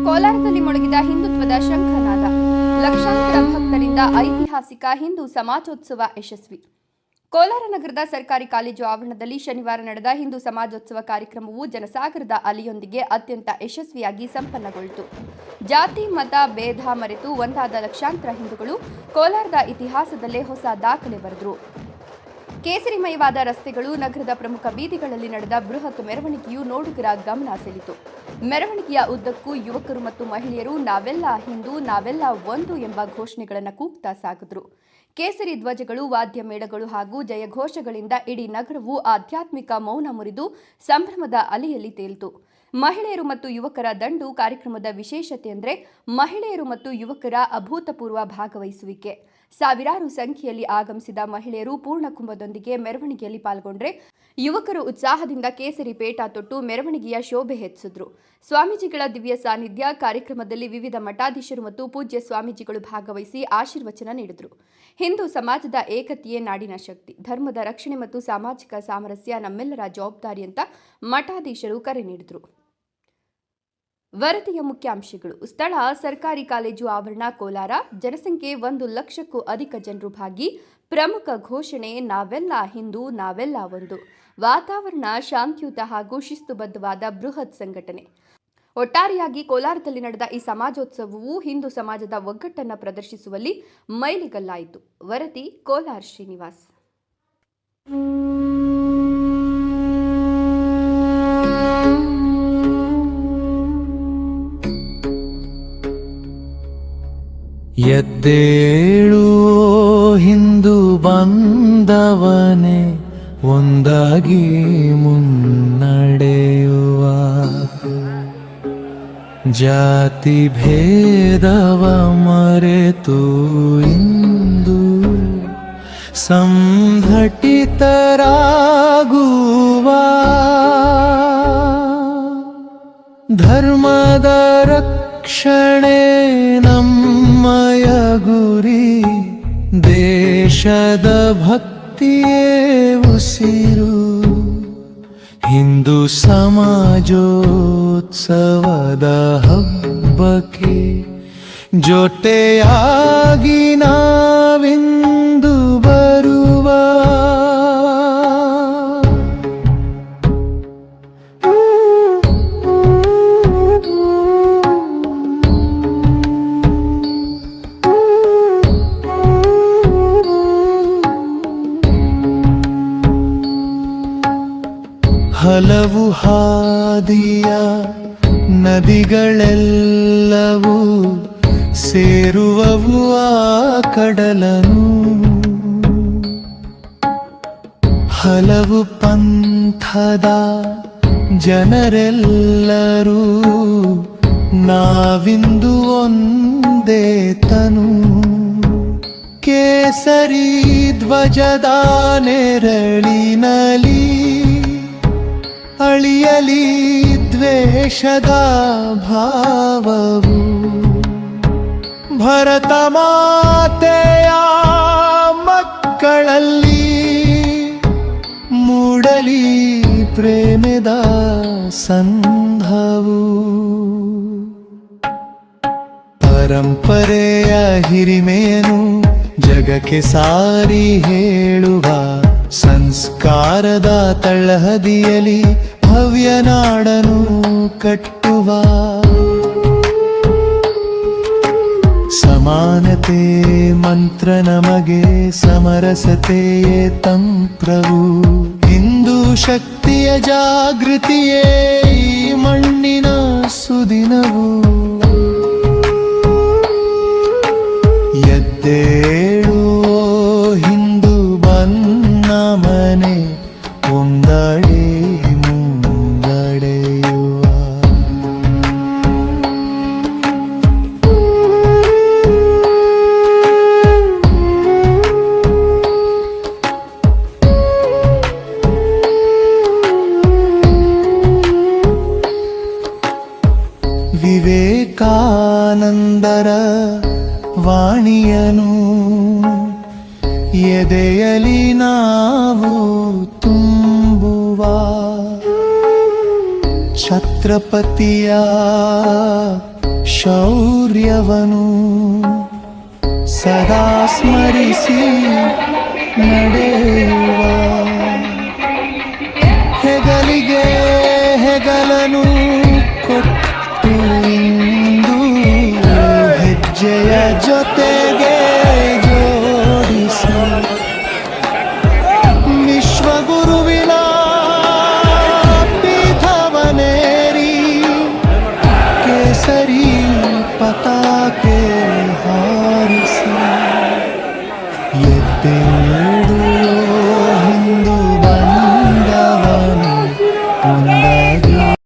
ಕೋಲಾರದಲ್ಲಿ ಮೊಳಗಿದ ಹಿಂದುತ್ವದ ಶಂಖನಾದ. ಲಕ್ಷಾಂತರ ಭಕ್ತರಿಂದ ಐತಿಹಾಸಿಕ ಹಿಂದೂ ಸಮಾಜೋತ್ಸವ ಯಶಸ್ವಿ. ಕೋಲಾರ ನಗರದ ಸರ್ಕಾರಿ ಕಾಲೇಜು ಆವರಣದಲ್ಲಿ ಶನಿವಾರ ನಡೆದ ಹಿಂದೂ ಸಮಾಜೋತ್ಸವ ಕಾರ್ಯಕ್ರಮವು ಜನಸಾಗರದ ಅಲೆಯೊಂದಿಗೆ ಅತ್ಯಂತ ಯಶಸ್ವಿಯಾಗಿ ಸಂಪನ್ನಗೊಳ್ಳಿತು. ಜಾತಿ ಮತ ಭೇದ ಮರೆತು ಒಂದಾದ ಲಕ್ಷಾಂತರ ಹಿಂದೂಗಳು ಕೋಲಾರದ ಇತಿಹಾಸದಲ್ಲೇ ಹೊಸ ದಾಖಲೆ ಬರೆದರು. ಕೇಸರಿಮಯವಾದ ರಸ್ತೆಗಳು, ನಗರದ ಪ್ರಮುಖ ಬೀದಿಗಳಲ್ಲಿ ನಡೆದ ಬೃಹತ್ ಮೆರವಣಿಗೆಯು ನೋಡುಗರ ಗಮನ ಸೆಳೆಯಿತು. ಮೆರವಣಿಗೆಯ ಉದ್ದಕ್ಕೂ ಯುವಕರು ಮತ್ತು ಮಹಿಳೆಯರು ನಾವೆಲ್ಲ ಹಿಂದೂ, ನಾವೆಲ್ಲ ಒಂದು ಎಂಬ ಘೋಷಣೆಗಳನ್ನು ಕೂಗ್ತಾ ಸಾಗಿದ್ರು. ಕೇಸರಿ ಧ್ವಜಗಳು, ವಾದ್ಯ ಮೇಳಗಳು ಹಾಗೂ ಜಯಘೋಷಗಳಿಂದ ಇಡೀ ನಗರವು ಆಧ್ಯಾತ್ಮಿಕ ಮೌನ ಮುರಿದು ಸಂಭ್ರಮದ ಅಲೆಯಲ್ಲಿ ತೇಲಿತು. ಮಹಿಳೆಯರು ಮತ್ತು ಯುವಕರ ದಂಡು. ಕಾರ್ಯಕ್ರಮದ ವಿಶೇಷತೆ ಅಂದರೆ ಮಹಿಳೆಯರು ಮತ್ತು ಯುವಕರ ಅಭೂತಪೂರ್ವ ಭಾಗವಹಿಸುವಿಕೆ. ಸಾವಿರಾರು ಸಂಖ್ಯೆಯಲ್ಲಿ ಆಗಮಿಸಿದ ಮಹಿಳೆಯರು ಪೂರ್ಣಕುಂಭದೊಂದಿಗೆ ಮೆರವಣಿಗೆಯಲ್ಲಿ ಪಾಲ್ಗೊಂಡ್ರೆ, ಯುವಕರು ಉತ್ಸಾಹದಿಂದ ಕೇಸರಿ ಪೇಟ ತೊಟ್ಟು ಮೆರವಣಿಗೆಯ ಶೋಭೆ ಹೆಚ್ಚಿಸಿದ್ರು. ಸ್ವಾಮೀಜಿಗಳ ದಿವ್ಯ ಸಾನ್ನಿಧ್ಯ. ಕಾರ್ಯಕ್ರಮದಲ್ಲಿ ವಿವಿಧ ಮಠಾಧೀಶರು ಮತ್ತು ಪೂಜ್ಯ ಸ್ವಾಮೀಜಿಗಳು ಭಾಗವಹಿಸಿ ಆಶೀರ್ವಚನ ನೀಡಿದರು. ಹಿಂದೂ ಸಮಾಜದ ಏಕತೆಯೇ ನಾಡಿನ ಶಕ್ತಿ. ಧರ್ಮದ ರಕ್ಷಣೆ ಮತ್ತು ಸಾಮಾಜಿಕ ಸಾಮರಸ್ಯ ನಮ್ಮೆಲ್ಲರ ಜವಾಬ್ದಾರಿ ಅಂತ ಮಠಾಧೀಶರು ಕರೆ ನೀಡಿದರು. ವರದಿಯ ಮುಖ್ಯಾಂಶಗಳು. ಸ್ಥಳ ಸರ್ಕಾರಿ ಕಾಲೇಜು ಆವರಣ, ಕೋಲಾರ. ಜನಸಂಖ್ಯೆ 1 ಲಕ್ಷಕ್ಕೂ ಅಧಿಕ ಜನರು ಭಾಗಿ. ಪ್ರಮುಖ ಘೋಷಣೆ ನಾವೆಲ್ಲ ಹಿಂದೂ, ನಾವೆಲ್ಲ ಒಂದು. ವಾತಾವರಣ ಶಾಂತಿಯುತ ಹಾಗೂ ಶಿಸ್ತುಬದ್ಧವಾದ ಬೃಹತ್ ಸಂಘಟನೆ. ಒಟ್ಟಾರೆಯಾಗಿ ಕೋಲಾರದಲ್ಲಿ ನಡೆದ ಈ ಸಮಾಜೋತ್ಸವವು ಹಿಂದೂ ಸಮಾಜದ ಒಗ್ಗಟ್ಟನ್ನು ಪ್ರದರ್ಶಿಸುವಲ್ಲಿ ಮೈಲಿಗಲ್ಲಾಯಿತು. ವರದಿ ಕೋಲಾರ ಶ್ರೀನಿವಾಸ್. ಎದ್ದೇಳು ಹಿಂದೂ ಬಾಂಧವನೇ, ಒಂದಾಗಿ ಮುನ್ನಡೆಯುವ. ಜಾತಿ ಭೇದವ ಮರೆತು ಇಂದು ಸಂಘಟಿತರಾಗುವ. ಧರ್ಮದ ರಕ್ಷಣೆ ನಮ್ಮಯ ಗುರಿ, ದೇಶದ ಭಕ್ತಿಯೇ ಉಸಿರು. ಹಿಂದೂ ಸಮಾಜೋತ್ಸವದ ಹಬ್ಬಕ್ಕೆ ಜೊತೆಯಾಗಿ ನಾವಿಂದು ಬರುವ. ಹಲವು ಹಾದಿಯ ನದಿಗಳೆಲ್ಲವೂ ಸೇರುವವು ಆ ಕಡಲನು. ಹಲವು ಪಂಥದ ಜನರೆಲ್ಲರೂ ನಾವಿಂದು ಒಂದೇ ತನು. ಕೇಸರಿ ಧ್ವಜದ ನೆರಳಿನಲಿ ಅಳಿಯಲಿ ದ್ವೇಷದ ಭಾವವು. ಭರತ ಮಾತೆಯ ಮಕ್ಕಳಲ್ಲಿ ಮೂಡಲಿ ಪ್ರೇಮದ ಸಂಧವು. ಪರಂಪರೆಯ ಹಿರಿಮೆಯನ್ನು ಜಗಕ್ಕೆ ಸಾರಿ ಹೇಳುವ, ಸಂಸ್ಕಾರದ ತಳಹದಿಯಲ್ಲಿ ಭವ್ಯ ನಾಡನು ಕಟ್ಟುವ. ಸಮಾನತೆ ಮಂತ್ರ ನಮಗೆ, ಸಮರಸತೆಯೇ ತಂತ್ರವು. ಹಿಂದೂ ಶಕ್ತಿಯ ಜಾಗೃತಿಯೇ ಈ ಮಣ್ಣಿನ ಸುದಿನವು. ಎದ್ದೇಳು ಹಿಂದೂ ಬನ್ನ ಮನೆ, ಒಂದಡಿ ಮುಂದಡೆಯುವ. ವಿವೇಕಾನಂದರ ವಾಣಿಯನು ಎದೆಯಲಿ ನಾವು ತುಂಬುವ. ಛತ್ರಪತಿಯ ಶೌರ್ಯವನು ಸದಾ ಸ್ಮರಿಸಿ ನಡೆಯುವ ಹೆಗಲಿಗೆ ಹೆಗಲನು ಕೊಟ್ಟು ಇಂದು ಹೆಜ್ಜೆಯ ಜೊತೆಗೆ